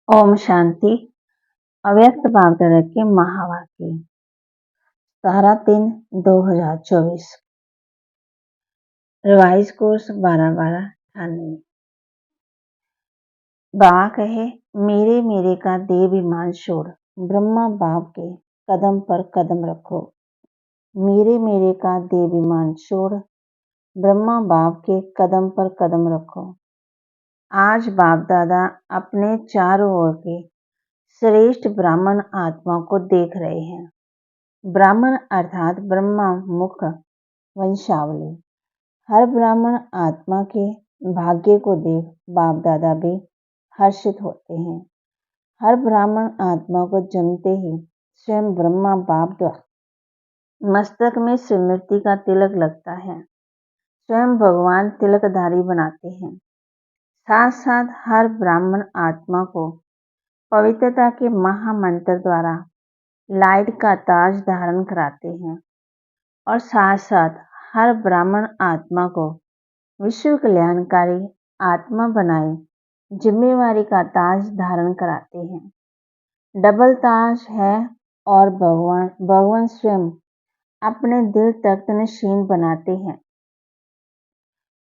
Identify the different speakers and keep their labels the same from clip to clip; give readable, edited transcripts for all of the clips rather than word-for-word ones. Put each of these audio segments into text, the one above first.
Speaker 1: ओम शांति। अव्यक्त बागदादा के महावाक्य 17/3/2024 रिवाइज कोर्स 12/12/98। बाबा कहे, मेरे मेरे का देहाभिमान छोड़ ब्रह्मा बाप के कदम पर कदम रखो। मेरे मेरे का देहाभिमान छोड़ ब्रह्मा बाप के कदम पर कदम रखो। आज बाप दादा अपने चारों ओर के श्रेष्ठ ब्राह्मण आत्मा को देख रहे हैं। ब्राह्मण अर्थात ब्रह्मा मुख वंशावली। हर ब्राह्मण आत्मा के भाग्य को देख बाप दादा भी हर्षित होते हैं। हर ब्राह्मण आत्मा को जन्मते ही स्वयं ब्रह्मा बाप द्वारा मस्तक में स्मृति का तिलक लगता है। स्वयं भगवान तिलकधारी बनाते हैं। साथ साथ हर ब्राह्मण आत्मा को पवित्रता के महामंत्र द्वारा लाइट का ताज धारण कराते हैं और साथ साथ हर ब्राह्मण आत्मा को विश्व कल्याणकारी आत्मा बनाए जिम्मेवारी का ताज धारण कराते हैं। डबल ताज है और भगवान स्वयं अपने दिल तख्त नशीन बनाते हैं।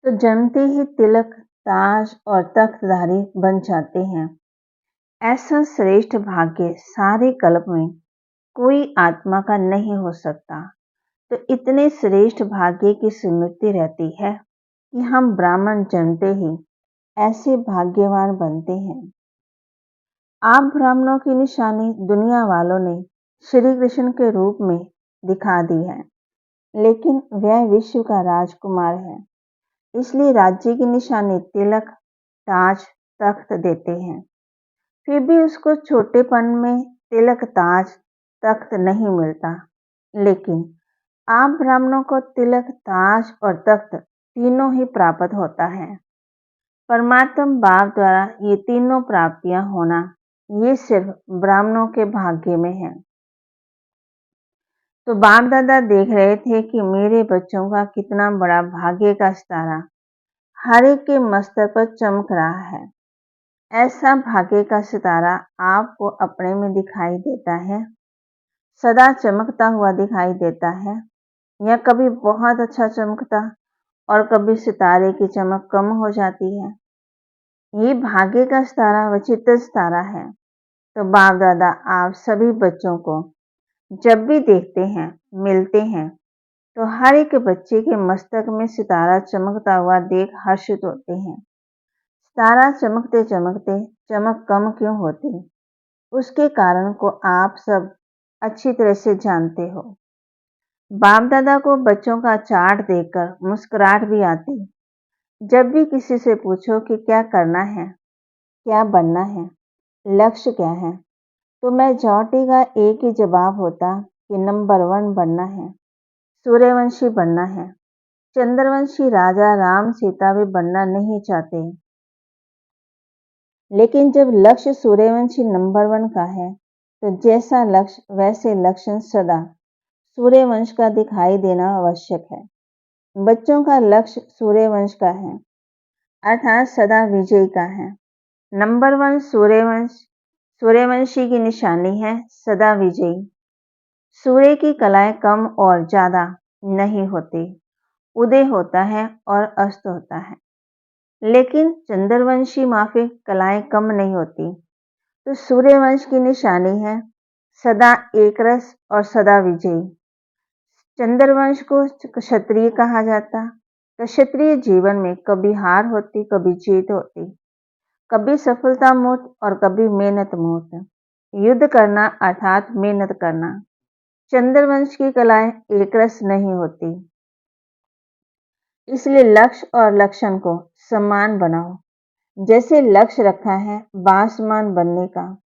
Speaker 1: तो जन्मते ही तिलक ताज और तख्तधारी बन जाते हैं। ऐसा श्रेष्ठ भाग्य सारे कल्प में कोई आत्मा का नहीं हो सकता। तो इतने श्रेष्ठ भाग्य की स्मृति रहती है कि हम ब्राह्मण जन्मते ही ऐसे भाग्यवान बनते हैं। आप ब्राह्मणों की निशानी दुनिया वालों ने श्री कृष्ण के रूप में दिखा दी है, लेकिन वह विश्व का राजकुमार है, इसलिए राज्य की निशानी तिलक ताज तख्त देते हैं। फिर भी उसको छोटेपन में तिलक ताज तख्त नहीं मिलता, लेकिन आप ब्राह्मणों को तिलक ताज और तख्त तीनों ही प्राप्त होता है। परमात्मा बाप द्वारा ये तीनों प्राप्तियां होना ये सिर्फ ब्राह्मणों के भाग्य में है। तो बाप दादा देख रहे थे कि मेरे बच्चों का कितना बड़ा भाग्य का सितारा हर एक के मस्तक पर चमक रहा है। ऐसा भाग्य का सितारा आपको अपने में दिखाई देता है, सदा चमकता हुआ दिखाई देता है, या कभी बहुत अच्छा चमकता और कभी सितारे की चमक कम हो जाती है। ये भाग्य का सितारा विचित्र सितारा है। तो बाप दादा आप सभी बच्चों को जब भी देखते हैं, मिलते हैं, तो हर एक बच्चे के मस्तक में सितारा चमकता हुआ देख हर्षित होते हैं। सितारा चमकते चमकते चमक कम क्यों होती, उसके कारण को आप सब अच्छी तरह से जानते हो। बाप दादा को बच्चों का चार्ट देखकर मुस्कुराहट भी आती। जब भी किसी से पूछो कि क्या करना है, क्या बनना है, लक्ष्य क्या है, तो मेजॉरिटी का एक ही जवाब होता कि नंबर 1 बनना है, सूर्यवंशी बनना है। चंद्रवंशी राजा राम सीता भी बनना नहीं चाहते। लेकिन जब लक्ष्य सूर्यवंशी नंबर 1 का है, तो जैसा लक्ष्य वैसे लक्षण सदा सूर्यवंश का दिखाई देना आवश्यक है। बच्चों का लक्ष्य सूर्यवंश का है, अर्थात सदा विजय का है। नंबर 1 सूर्यवंशी की निशानी है सदा विजयी। सूर्य की कलाएं कम और ज्यादा नहीं होती, उदय होता है और अस्त होता है। लेकिन चंद्रवंशी माफिक कलाएं कम नहीं होती। तो सूर्यवंश की निशानी है सदा एकरस और सदा विजयी। चंद्रवंश को क्षत्रिय कहा जाता। तो क्षत्रिय जीवन में कभी हार होती, कभी जीत होती, कभी सफलता मूर्त और कभी मेहनत मूर्त। युद्ध करना अर्थात मेहनत करना। चंद्रवंश की कलाएं एकरस नहीं होती, इसलिए लक्ष्य और लक्षण को समान बनाओ। जैसे लक्ष्य रखा है बासमान बनने का,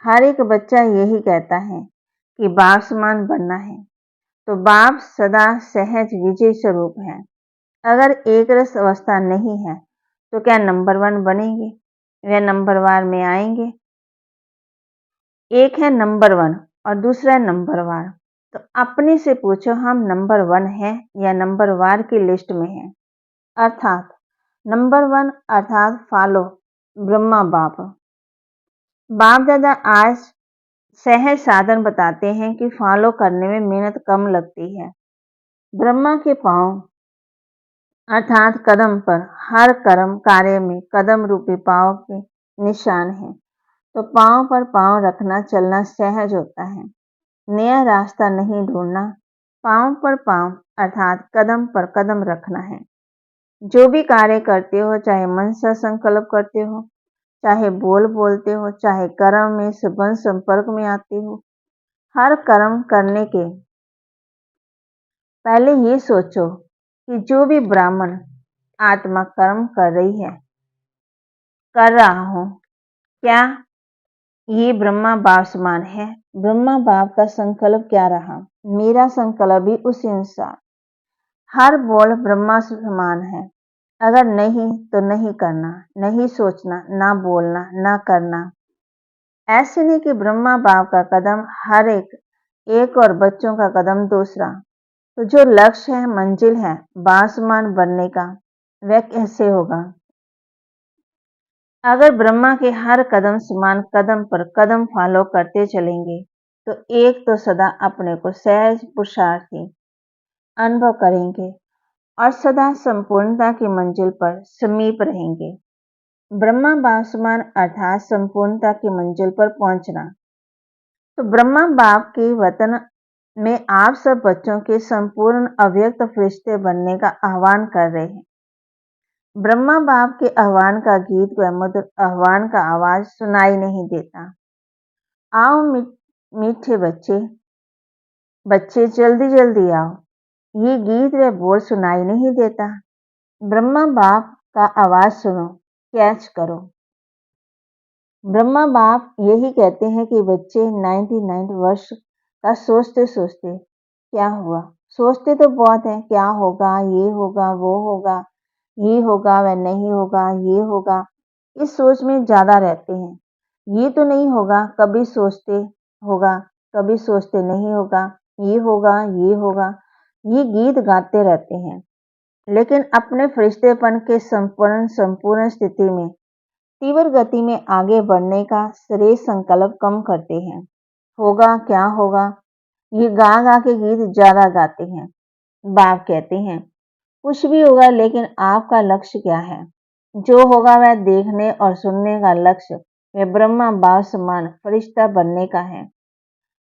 Speaker 1: हर एक बच्चा यही कहता है कि बासमान बनना है। तो बाप सदा सहज विजय स्वरूप है। अगर एक रस अवस्था नहीं है तो क्या नंबर 1 बनेंगे, वह नंबर वार में आएंगे? एक है नंबर 1 और दूसरा है नंबर वार। तो अपने से पूछो हम नंबर 1 है या नंबर वार की लिस्ट में है। अर्थात नंबर 1 अर्थात फॉलो ब्रह्मा बाप, बाप दादा आज सहज साधन बताते हैं कि फॉलो करने में मेहनत कम लगती है। ब्रह्मा के पांव अर्थात कदम पर हर कर्म कार्य में कदम रूपी पांव के निशान हैं। तो पांव पर पांव रखना चलना सहज होता है। नया रास्ता नहीं ढूंढना, पांव पर पांव अर्थात कदम पर कदम रखना है। जो भी कार्य करते हो, चाहे मन से संकल्प करते हो, चाहे बोल बोलते हो, चाहे कर्म में संबंध संपर्क में आते हो, हर कर्म करने के पहले ये सोचो कि जो भी ब्राह्मण आत्मा कर्म कर रही है, कर रहा हूं, क्या ये ब्रह्मा बाप समान है? ब्रह्मा बाप का संकल्प क्या रहा? मेरा संकल्प भी उसी अनुसार। हर बोल ब्रह्मा से समान है। अगर नहीं तो नहीं करना, नहीं सोचना, ना बोलना, ना करना। ऐसे नहीं कि ब्रह्मा बाप का कदम हर एक और बच्चों का कदम दूसरा। तो जो लक्ष्य है, मंजिल है बासमान बनने का, वह कैसे होगा? अगर ब्रह्मा के हर कदम समान कदम पर कदम फॉलो करते चलेंगे तो एक तो सदा अपने को सहज पुरुषार्थी अनुभव करेंगे और सदा संपूर्णता की मंजिल पर समीप रहेंगे। ब्रह्मा बाप समान अर्थात संपूर्णता की मंजिल पर पहुंचना। तो ब्रह्मा बाप के वतन में आप सब बच्चों के संपूर्ण अव्यक्त फरिश्ते बनने का आह्वान कर रहे हैं। ब्रह्मा बाप के आह्वान का गीत व मधुर आह्वान का आवाज सुनाई नहीं देता। आओ मीठे बच्चे, बच्चे जल्दी जल्दी आओ। ये गीत व बोल सुनाई नहीं देता। ब्रह्मा बाप का आवाज सुनो, कैच करो। ब्रह्मा बाप यही कहते हैं कि बच्चे 99 वर्ष का सोचते सोचते क्या हुआ, सोचते तो बहुत है, क्या होगा, ये होगा, वो होगा, ये होगा, वह नहीं होगा, ये होगा, इस सोच में ज्यादा रहते हैं। ये तो नहीं होगा, कभी सोचते होगा, कभी सोचते नहीं होगा, ये होगा, ये होगा, ये गीत गाते रहते हैं। लेकिन अपने फरिश्तेपन के संपूर्ण स्थिति में तीव्र गति में आगे बढ़ने का श्रेष्ठ संकल्प कम करते हैं। होगा क्या होगा, ये गा गा के गीत ज्यादा गाते हैं। बाप कहते हैं कुछ भी होगा, लेकिन आपका लक्ष्य क्या है? जो होगा वह देखने और सुनने का लक्ष्य वह ब्रह्मा बाप समान फरिश्ता बनने का है।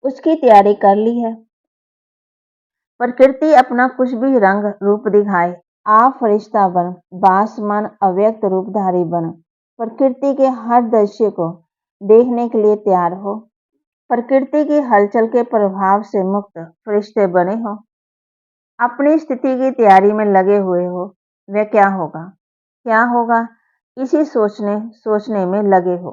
Speaker 1: उसकी तैयारी कर ली है। प्रकृति अपना कुछ भी रंग रूप दिखाए, आप फरिश्ता बन, बासमान अव्यक्त रूपधारी बन, प्रकृति के हर दृश्य को देखने के लिए तैयार हो। प्रकृति की हलचल के प्रभाव से मुक्त फरिश्ते बने हो। अपनी स्थिति की तैयारी में लगे हुए हो। वह क्या होगा, क्या होगा, इसी सोचने में लगे हो।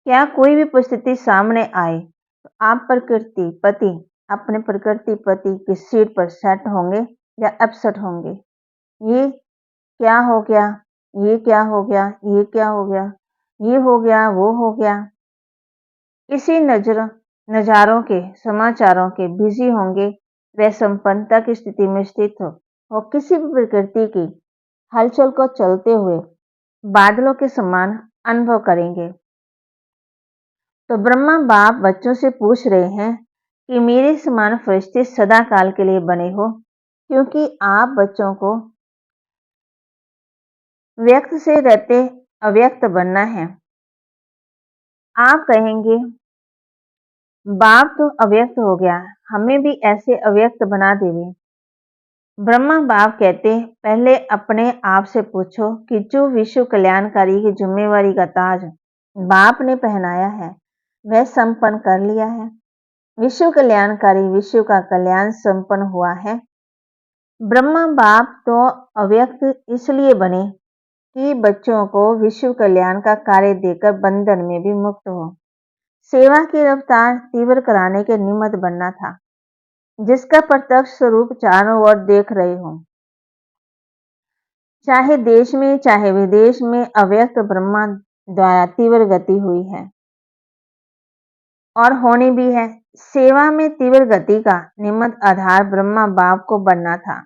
Speaker 1: क्या कोई भी परिस्थिति सामने आए तो आप प्रकृति पति अपने प्रकृति पति की सीट पर सेट होंगे या अपसेट होंगे? ये क्या हो गया, ये क्या हो गया, ये क्या हो गया, ये हो गया, वो हो गया, इसी नजारों के समाचारों के बिजी होंगे। वे संपन्नता की स्थिति में स्थित हो और किसी भी प्रकृति की हलचल को चलते हुए बादलों के समान अनुभव करेंगे। तो ब्रह्मा बाप बच्चों से पूछ रहे हैं कि मेरे समान फरिश्ते सदा काल के लिए बने हो, क्योंकि आप बच्चों को व्यक्त से रहते अव्यक्त बनना है। आप कहेंगे बाप तो अव्यक्त हो गया, हमें भी ऐसे अव्यक्त बना देवे। ब्रह्मा बाप कहते पहले अपने आप से पूछो कि जो विश्व कल्याणकारी की जिम्मेवारी का ताज बाप ने पहनाया है वह संपन्न कर लिया है। विश्व कल्याणकारी विश्व का कल्याण संपन्न हुआ है। ब्रह्मा बाप तो अव्यक्त इसलिए बने कि बच्चों को विश्व कल्याण का कार्य देकर बंधन में भी मुक्त हो, सेवा की रफ्तार तीव्र कराने के निमित्त बनना था, जिसका प्रत्यक्ष स्वरूप चारों ओर देख रहे हो। चाहे देश में चाहे विदेश में अव्यक्त ब्रह्मा द्वारा तीव्र गति हुई है और होनी भी है। सेवा में तीव्र गति का निमित्त आधार ब्रह्मा बाप को बनना था,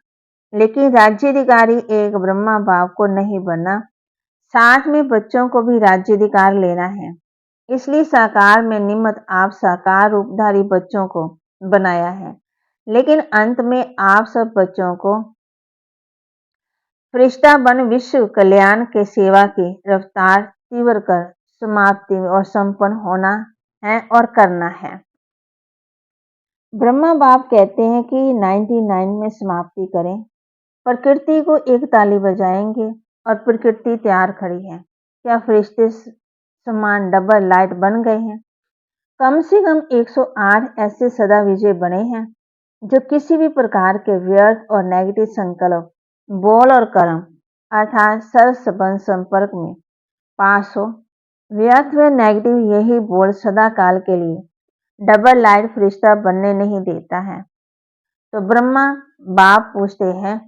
Speaker 1: लेकिन राज्याधिकारी एक ब्रह्मा बाप को नहीं बनना, साथ में बच्चों को भी राज्याधिकार लेना है। इसलिए साकार में निमित्त आप साकार रूपधारी बच्चों को बनाया है, लेकिन अंत में आप सब बच्चों को फरिश्ता बन विश्व कल्याण के सेवा की रफ्तार तीव्र कर समाप्ति और संपन्न होना है और करना है। ब्रह्मा बाप कहते हैं कि 99 में समाप्ति करें। प्रकृति को एक ताली बजाएंगे और प्रकृति तैयार खड़ी है। क्या फरिश्ते समान डबल लाइट बन गए हैं? कम से कम 108 ऐसे सदा विजय बने हैं जो किसी भी प्रकार के व्यर्थ और नेगेटिव संकल्प, बोल और कर्म अर्थात सर्वसंबंध संपर्क में पास हो। व्यर्थ व नेगेटिव यही बोल सदा काल के लिए डबल लाइट फरिश्ता बनने नहीं देता है। तो ब्रह्मा बाप पूछते हैं,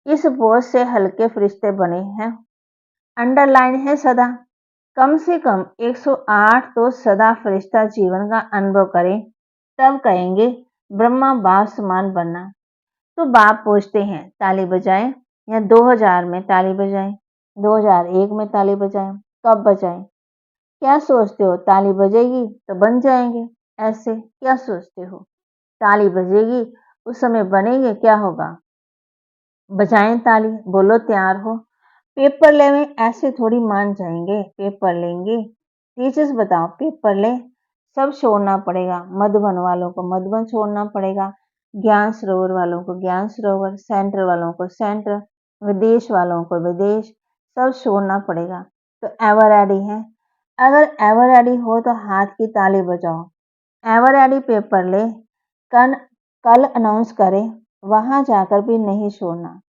Speaker 1: इस बोझ से हल्के फरिश्ते बने हैं। अंडरलाइन है सदा। कम से कम 108 तो सदा फरिश्ता जीवन का अनुभव करें, तब कहेंगे ब्रह्मा बाप समान बनना। तो बाप पूछते हैं, ताली बजाएं या 2000 में ताली बजाएं, 2001 में ताली बजाएं, कब बजाएं? क्या सोचते हो ताली बजेगी तो बन जाएंगे? ऐसे क्या सोचते हो? ताली बजेगी उस समय बनेंगे, क्या होगा? बजाएं ताली, बोलो तैयार हो। पेपर ले में ऐसे थोड़ी मान जाएंगे, पेपर लेंगे। टीचर्स बताओ, पेपर ले, सब छोड़ना पड़ेगा। मधुबन वालों को मधुबन छोड़ना पड़ेगा, ज्ञान सरोवर वालों को ज्ञान सरोवर, सेंटर वालों को सेंटर, विदेश वालों को विदेश, सब छोड़ना पड़ेगा। तो एवर रेडी है? अगर एवर रेडी हो तो हाथ की ताली बजाओ। एवर रेडी पेपर ले, कल अनाउंस करें, वहां जाकर भी नहीं छोड़ना।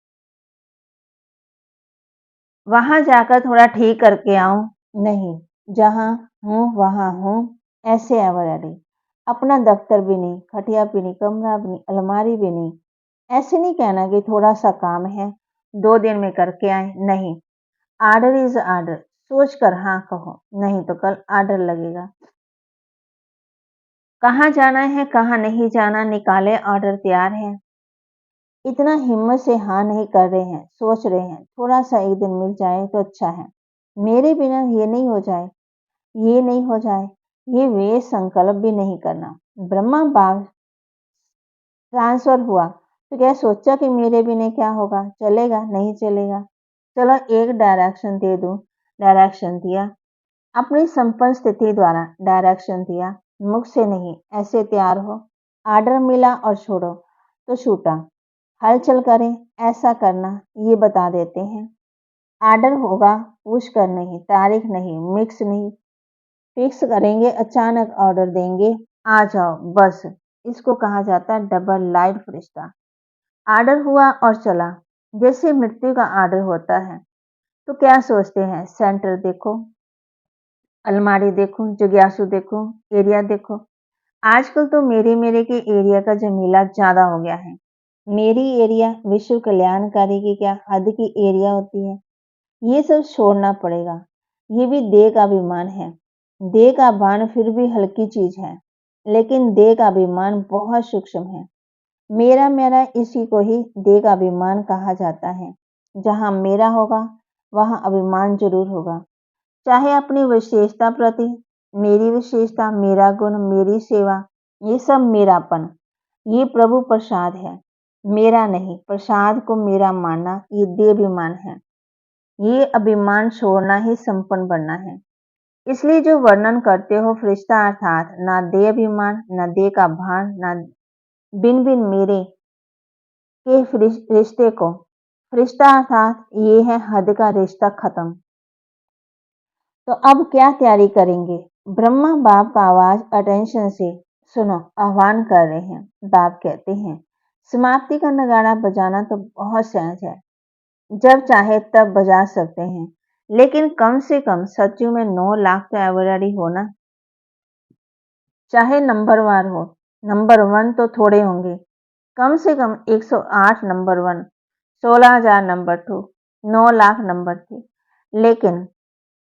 Speaker 1: वहां जाकर थोड़ा ठीक करके आऊं, नहीं, जहां हूं वहां हूं, ऐसे एवर रेडी। अपना दफ्तर भी नहीं, खटिया भी नहीं, कमरा भी नहीं, अलमारी भी नहीं। ऐसे नहीं कहना कि थोड़ा सा काम है, 2 दिन में करके आए, नहीं। आर्डर इज आर्डर, सोच कर हाँ कहो, नहीं तो कल आर्डर लगेगा। कहाँ जाना है कहाँ नहीं जाना, निकाले ऑर्डर तैयार है। इतना हिम्मत से हाँ नहीं कर रहे हैं, सोच रहे हैं थोड़ा सा एक दिन मिल जाए तो अच्छा है, मेरे बिना ये नहीं हो जाए, ये नहीं हो जाए, ये वे संकल्प भी नहीं करना। ब्रह्मा बाप ट्रांसफर हुआ तो क्या सोचा कि मेरे बिना क्या होगा, चलेगा नहीं चलेगा, चलो एक डायरेक्शन दे दूं। डायरेक्शन दिया, अपनी संपन्न स्थिति द्वारा डायरेक्शन दिया, मुख से नहीं, ऐसे तैयार हो। आर्डर मिला और छोड़ो तो छूटा। हलचल करें, ऐसा करना, ये बता देते हैं। आर्डर होगा, पूछ कर नहीं, तारीख नहीं, मिक्स नहीं, फिक्स करेंगे, अचानक ऑर्डर देंगे, आ जाओ बस। इसको कहा जाता है डबल लाइट फरिश्ता। आर्डर हुआ और चला, जैसे मृत्यु का आर्डर होता है। तो क्या सोचते हैं, सेंटर देखो, अलमारी देखो, जिज्ञासु देखो, एरिया देखो। आजकल तो मेरे के एरिया का जमीला ज्यादा हो गया है। मेरी एरिया विश्व कल्याणकारी की क्या हद की एरिया होती है। ये सब छोड़ना पड़ेगा। ये भी देह का अभिमान है। देह का भान फिर भी हल्की चीज है, लेकिन देह का अभिमान बहुत सूक्ष्म है। मेरा मेरा इसी को ही देह का अभिमान कहा जाता है। जहां मेरा होगा वहां अभिमान जरूर होगा, चाहे अपनी विशेषता प्रति। मेरी विशेषता, मेरा गुण, मेरी सेवा, ये सब मेरापन, ये प्रभु प्रसाद है, मेरा नहीं। प्रसाद को मेरा मानना ये देहाभिमान है। ये अभिमान छोड़ना ही संपन्न बनना है। इसलिए जो वर्णन करते हो फरिश्ता अर्थात ना देहाभिमान, ना देह का भान, ना बिन बिन मेरे के रिश्ते को, फरिश्ता अर्थात ये है हद का रिश्ता खत्म। तो अब क्या तैयारी करेंगे? ब्रह्मा बाप का आवाज अटेंशन से सुनो, आह्वान कर रहे हैं। बाप कहते हैं, समाप्ति का नगाड़ा बजाना तो बहुत सहज है, जब चाहे तब बजा सकते हैं, लेकिन कम से कम सच्चू में 9 लाख तो एवरेडी होना, चाहे नंबरवार हो। नंबर 1 तो थोड़े होंगे, कम से कम 108 नंबर 1, 16,000 नंबर 2, 9 लाख नंबर 3। लेकिन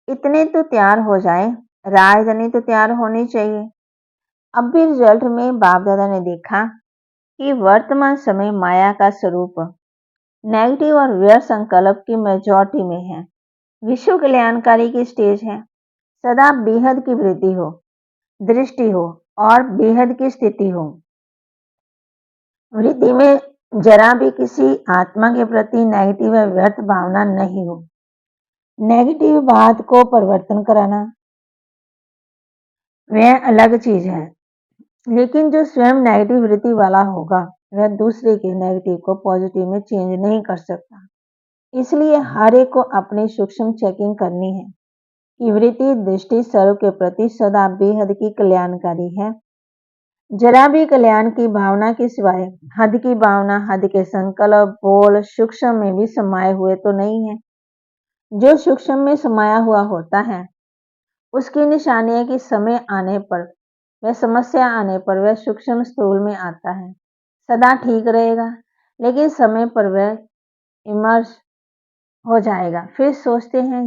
Speaker 1: इतने तो तैयार हो जाए, राजधानी तो तैयार होनी चाहिए। अब भी रिजल्ट में बाप दादा ने देखा कि वर्तमान समय माया का स्वरूप नेगेटिव और व्यर्थ संकल्प की मेजॉरिटी में है। विश्व कल्याणकारी की स्टेज है, सदा बेहद की वृद्धि हो, दृष्टि हो और बेहद की स्थिति हो। वृद्धि में जरा भी किसी आत्मा के प्रति नेगेटिव या व्यर्थ भावना नहीं हो। नेगेटिव बात को परिवर्तन कराना वह अलग चीज है, लेकिन जो स्वयं नेगेटिव वृत्ति वाला होगा वह दूसरे के नेगेटिव को पॉजिटिव में चेंज नहीं कर सकता। इसलिए हर एक को अपनी सूक्ष्म चेकिंग करनी है कि वृत्ति दृष्टि सर्व के प्रति सदा बेहद की कल्याणकारी है। जरा भी कल्याण की भावना के सिवाय हद की भावना, हद के संकल्प, बोल सूक्ष्म में भी समाये हुए तो नहीं है। जो सूक्ष्म में समाया हुआ होता है उसकी निशानी है कि समय आने पर वह समस्या आने पर वह सूक्ष्म स्थूल में आता है, सदा ठीक रहेगा, लेकिन समय पर वह इमर्ज हो जाएगा। फिर सोचते हैं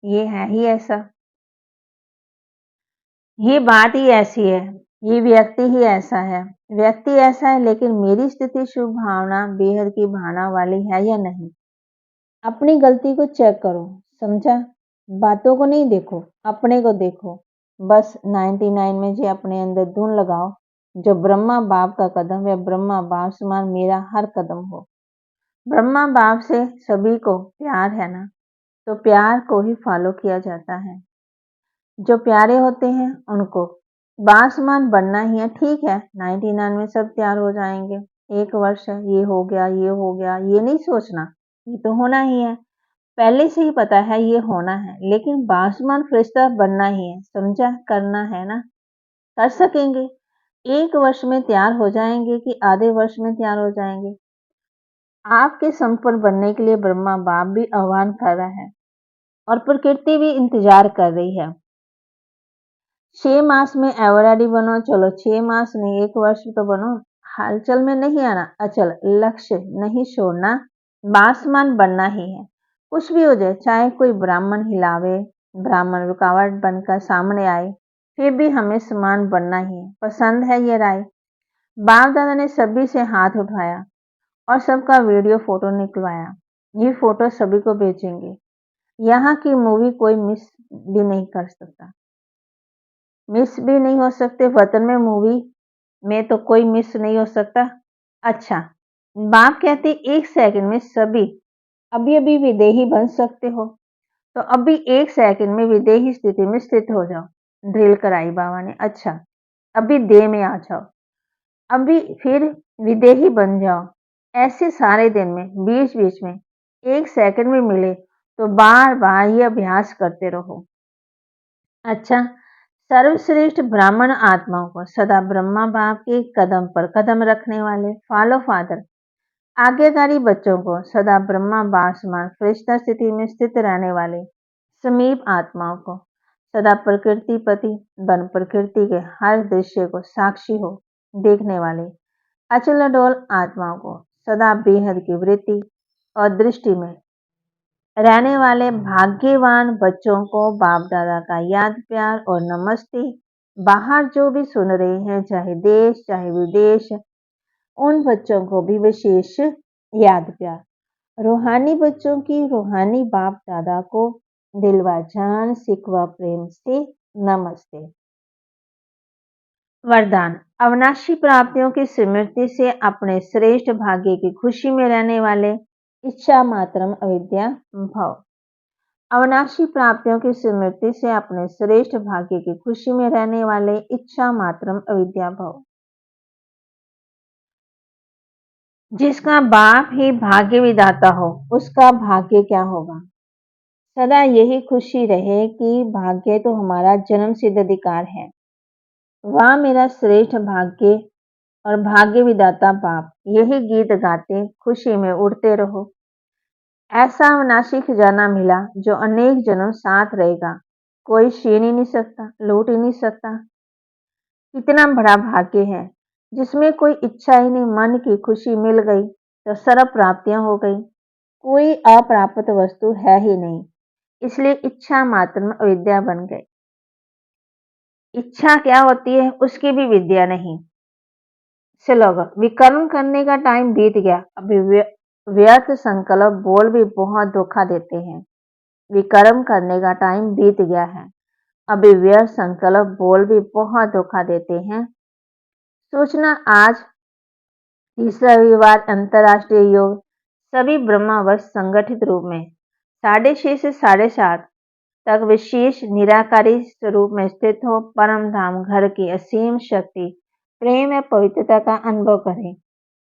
Speaker 1: ये है ही ऐसा, ये बात ही ऐसी है, ये व्यक्ति ही ऐसा है। व्यक्ति ऐसा है, लेकिन मेरी स्थिति शुभ भावना बेहद की भावना वाली है या नहीं। अपनी गलती को चेक करो, समझा? बातों को नहीं देखो, अपने को देखो। बस 99 में जी अपने अंदर धुन लगाओ, जो ब्रह्मा बाप का कदम या ब्रह्मा बाप समान मेरा हर कदम हो। ब्रह्मा बाप से सभी को प्यार है ना, तो प्यार को ही फॉलो किया जाता है। जो प्यारे होते हैं उनको बासमान बनना ही है। ठीक है, 99 में सब तैयार हो जाएंगे, 1 वर्ष है, ये हो गया, ये हो गया, ये नहीं सोचना, ये तो होना ही है। पहले से ही पता है ये होना है, लेकिन बासमान फरिश्ता बनना ही है, समझा? करना है ना, कर सकेंगे। 1 वर्ष में तैयार हो जाएंगे कि आधे वर्ष में तैयार हो जाएंगे? आपके संपूर्ण बनने के लिए ब्रह्मा बाप भी आह्वान कर रहा है और प्रकृति भी इंतजार कर रही है। 6 मास में एवरेडी बनो, चलो 6 मास नहीं 1 वर्ष तो बनो। हलचल में नहीं आना, अचल लक्ष्य नहीं छोड़ना, बासमान बनना ही है। कुछ भी हो जाए, चाहे कोई ब्राह्मण हिलावे, ब्राह्मण रुकावट बनकर सामने आए, फिर भी हमें समान बनना ही है। पसंद है ये राय? बाप दादा ने सभी से हाथ उठाया और सबका वीडियो फोटो निकलवाया। ये फोटो सभी को भेजेंगे। यहाँ की मूवी कोई मिस भी नहीं कर सकता, मिस भी नहीं हो सकते। वतन में मूवी में तो कोई मिस नहीं हो सकता। अच्छा, बाप कहते 1 सेकंड में सभी अभी अभी विदेही बन सकते हो, तो अभी 1 सेकंड में विदेही स्थिति में स्थित हो जाओ। ड्रिल कराई बाबा ने। अच्छा, अभी देह में आ जाओ, अभी फिर विदेही बन जाओ। ऐसे सारे दिन में बीच बीच में 1 सेकंड में मिले तो बार बार ये अभ्यास करते रहो। अच्छा, सर्वश्रेष्ठ ब्राह्मण आत्माओं को सदा ब्रह्मा बाप के कदम पर कदम रखने वाले फॉलो फादर आज्ञाकारी बच्चों को सदा ब्रह्मा बाप समान फरिश्ता स्थिति में स्थित रहने वाले समीप आत्माओं को सदा प्रकृति पति बन प्रकृति के हर दृश्य को साक्षी हो देखने वाले अचल अडोल आत्माओं को सदा बेहद की वृत्ति और दृष्टि में रहने वाले भाग्यवान बच्चों को बाप दादा का याद प्यार और नमस्ते। बाहर जो भी सुन रहे हैं, चाहे देश चाहे विदेश, उन बच्चों को भी विशेष याद प्यार। रूहानी बच्चों की रूहानी बाप दादा को दिलवा जान सिकवा प्रेम से नमस्ते। वरदान। अविनाशी प्राप्तियों की स्मृति से अपने श्रेष्ठ भाग्य की खुशी में रहने वाले इच्छा मात्रम अविद्या भव। अविनाशी प्राप्तियों की स्मृति से अपने श्रेष्ठ भाग्य की खुशी में रहने वाले इच्छा मात्रम अविद्या भव। जिसका बाप ही भाग्य विधाता हो, उसका भाग्य क्या होगा? सदा यही खुशी रहे कि भाग्य तो हमारा जन्म सिद्ध अधिकार है। वह मेरा श्रेष्ठ भाग्य और भाग्य विधाता बाप, यही गीत गाते खुशी में उड़ते रहो। ऐसा अविनाशी खजाना मिला जो अनेक जन्म साथ रहेगा, कोई छीन ही नहीं सकता, लूट ही नहीं सकता। कितना बड़ा भाग्य है जिसमें कोई इच्छा ही नहीं, मन की खुशी मिल गई तो सर्व प्राप्तियां हो गई, कोई अप्राप्त वस्तु है ही नहीं, इसलिए इच्छा मात्र में अविद्या बन गई। इच्छा क्या होती है उसकी भी विद्या नहीं। श्लोक। विकर्म करने का टाइम बीत गया, अभी व्यर्थ संकल्प बोल भी बहुत धोखा देते हैं। विकर्म करने का टाइम बीत गया है, अभिव्यय संकल्प बोल भी बहुत धोखा देते हैं। सोचना आज तीसरा रविवार अंतर्राष्ट्रीय योग सभी ब्रह्मावर्ष संगठित रूप में 6:30 से 7:30 तक विशेष निराकारी स्वरूप में स्थित हो परम धाम घर की असीम शक्ति प्रेम या पवित्रता का अनुभव करें।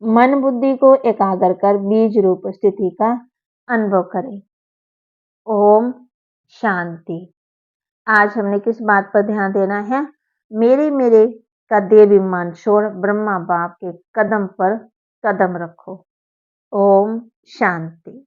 Speaker 1: मन बुद्धि को एकाग्र कर बीज रूप स्थिति का अनुभव करें। ओम शांति। आज हमने किस बात पर ध्यान देना है? मेरे मेरे का देवाभिमान छोड़ ब्रह्मा बाप के कदम पर कदम रखो। ओम शांति।